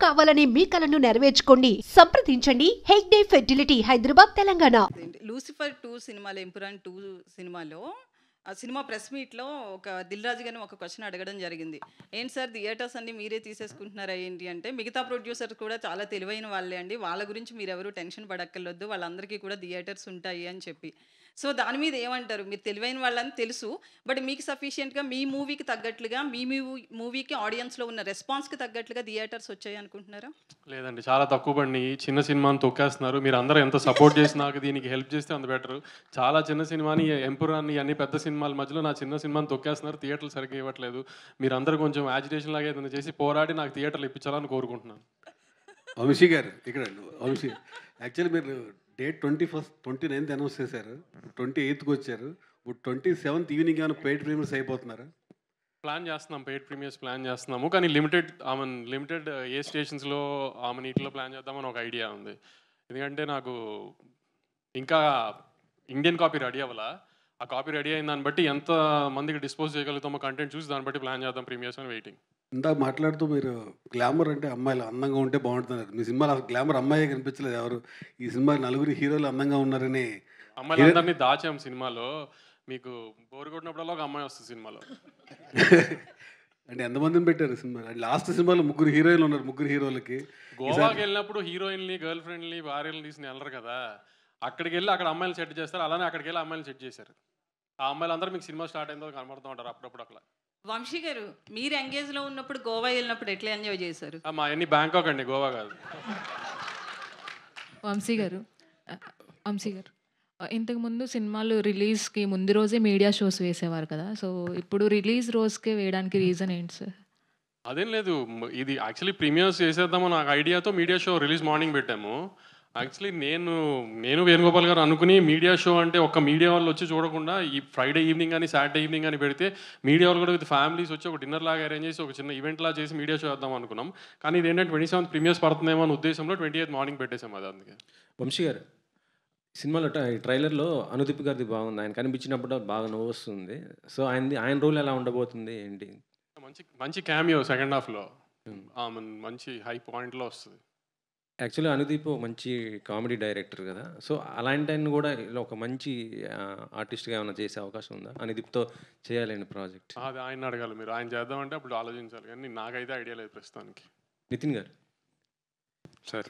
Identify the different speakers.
Speaker 1: కావాలనే మీ కలను నెరవేర్చుకోండి. సంప్రదించండి హెగ్డే ఫెర్టిలిటీ, హైదరాబాద్, తెలంగాణ.
Speaker 2: లూసిఫర్ 2 సినిమాలో, ఎంపురాన్ 2 సినిమాలో ఆ సినిమా ప్రెస్ మీట్లో ఒక దిల్ రాజు గారిని ఒక క్వశ్చన్ అడగడం జరిగింది. ఏంటి సార్ థియేటర్స్ అన్ని మీరే తీసేసుకుంటున్నారా ఏంటి అంటే, మిగతా ప్రొడ్యూసర్స్ కూడా చాలా తెలివైన వాళ్ళే అండి, వాళ్ళ గురించి మీరు ఎవరు టెన్షన్ పడక్కర్లేదు, వాళ్ళందరికీ కూడా థియేటర్స్ ఉంటాయి అని చెప్పి. సో దాని మీద ఏమంటారు? మీరు తెలివైన వాళ్ళని తెలుసు, బట్ మీకు సఫిషియెంట్గా మీ మూవీకి తగ్గట్లుగా, మీ మూవీకి ఆడియన్స్లో ఉన్న రెస్పాన్స్కి తగ్గట్లుగా థియేటర్స్ వచ్చాయి అనుకుంటున్నారా?
Speaker 3: లేదండి, చాలా తక్కువ పడినాయి. చిన్న సినిమాని తొక్కేస్తున్నారు. మీరు అందరూ ఎంత సపోర్ట్ చేసి నాకు దీనికి హెల్ప్ చేస్తే అంత బెటర్. చాలా చిన్న సినిమాని, ఎంపురాన్ని, అన్ని పెద్ద సినిమాల మధ్యలో నా చిన్న సినిమాని తొక్కేస్తున్నారు. థియేటర్లు సరిగ్గా ఇవ్వట్లేదు. మీరు అందరూ కొంచెం యాజిటేషన్ లాగా ఏదైనా చేసి పోరాడి నాకు థియేటర్లు ఇప్పించాలని కోరుకుంటున్నాను.
Speaker 4: వంశీ గారు ఇక్కడ వంశీ, యాక్చువల్లీ మీరు డేట్ 29th అనౌన్స్ చేశారు, 28th వచ్చారు. ఇప్పుడు 27th ఈవినింగ్ ఏమైనా పెయిడ్ ప్రీమియర్స్ అయిపోతున్నారా?
Speaker 3: ప్లాన్ చేస్తున్నాం, పెయిడ్ ప్రీమియర్స్ ప్లాన్ చేస్తున్నాము, కానీ లిమిటెడ్ ఏ స్టేషన్స్లో నీటిలో ప్లాన్ చేద్దామని ఒక ఐడియా ఉంది. ఎందుకంటే నాకు ఇంకా ఇండియన్ కాపీ రెడీ అవ్వాలా. ఆ కాపీ రెడీ అయిన దాన్ని బట్టి ఎంత మందికి డిస్పోజ్ చేయగలుగుతామో కంటెంట్ చూసి దాన్ని బట్టి ప్లాన్ చేద్దాం ప్రీమియర్స్ అని వెయిటింగ్.
Speaker 4: ఇందాక మాట్లాడుతూ మీరు గ్లామర్ అంటే అమ్మాయిలు అందంగా ఉంటే బాగుంటున్నారు. మీ సినిమాలో అసలు గ్లామర్ అమ్మాయి కనిపించలేదు ఎవరు. ఈ సినిమా నలుగురు హీరోలు అందంగా ఉన్నారని
Speaker 3: అమ్మాయిలందరినీ దాచాం సినిమాలో. మీకు బోర్ కొట్టినప్పుడల్లా ఒక అమ్మాయి వస్తుంది సినిమాలో.
Speaker 4: అంటే ఎంతమందిని పెట్టారు సినిమా? లాస్ట్ సినిమాలో 3 హీరోయిన్లు ఉన్నారు. 3 హీరోలకి
Speaker 3: గోవాకి వెళ్ళినప్పుడు హీరోయిన్ని, గర్ల్ ఫ్రెండ్ని, భార్యలను తీసుకుని వెళ్ళరు కదా. అక్కడికి వెళ్ళి అక్కడ అమ్మాయిలు సెట్ చేస్తారు. అలానే అక్కడికి వెళ్ళి అమ్మాయిలు సెట్ చేశారు. ఆ అమ్మాయిలందరూ మీకు సినిమా స్టార్ట్ అయిందో కనబడుతూ ఉంటారు అప్పుడప్పుడు అట్లా.
Speaker 2: వంశీ గారు, మీరు ఎంగేజ్లో ఉన్నప్పుడు గోవా వెళ్ళినప్పుడు ఎట్లా ఎంజాయ్ చేశారు?
Speaker 3: మా అన్ని బ్యాంకాక్ అండి, గోవా కాదు.
Speaker 5: వంశీ గారు, ఇంతకుముందు సినిమాలు రిలీజ్కి ముందు రోజే మీడియా షోస్ వేసేవారు కదా, సో ఇప్పుడు రిలీజ్ రోజుకే వేయడానికి రీజన్ ఏంటి సార్?
Speaker 3: అదేం లేదు, ఇది యాక్చువల్లీ ప్రీమియర్స్ చేసేద్దాము నాకు ఐడియాతో మీడియా షో రిలీజ్ మార్నింగ్ పెట్టాము. యాక్చువల్లీ నేను వేణుగోపాల్ గారు అనుకుని మీడియా షో అంటే ఒక్క మీడియా వాళ్ళు వచ్చి చూడకుండా ఈ ఫ్రైడే ఈవినింగ్ కానీ సాటర్డే ఈవినింగ్ కానీ పెడితే మీడియా వాళ్ళు కూడా విత్ ఫ్యామిలీస్ వచ్చి ఒక డిన్నర్ లాగా అరేంజ్ చేసి ఒక చిన్న ఈవెంట్ లాగా చేసి మీడియా షో వేద్దాం అనుకున్నాం. కానీ ఇది ఏంటంటే 27th ప్రీమియర్స్ పడుతుందేమో అనే ఉద్దేశంలో 28th మార్నింగ్ పెట్టేసాం. అది అందుకే.
Speaker 6: వంశీ గారు, సినిమాలో ట్రైలర్లో అనుదీప్ గారిది బాగుంది. ఆయన కనిపించినప్పుడు బాగా నవ్వు వస్తుంది. సో ఆయన రోల్ ఎలా ఉండబోతుంది ఏంటి?
Speaker 3: మంచి క్యామియో సెకండ్ హాఫ్లో మంచి హై పాయింట్లో వస్తుంది.
Speaker 6: యాక్చువల్లీ అనుదీప్ మంచి కామెడీ డైరెక్టర్ కదా, సో అలాంటి ఆయన కూడా ఇలా ఒక మంచి ఆర్టిస్ట్గా ఏమైనా చేసే అవకాశం ఉందా? అనుదీప్తో చేయాలండి ప్రాజెక్ట్.
Speaker 3: అది ఆయన అడగాలి మీరు. ఆయన చేద్దామంటే అప్పుడు ఆలోచించాలి, కానీ నాకైతే ఐడియా లేదు ప్రస్తుతానికి.
Speaker 6: నితిన్ గారు
Speaker 7: సార్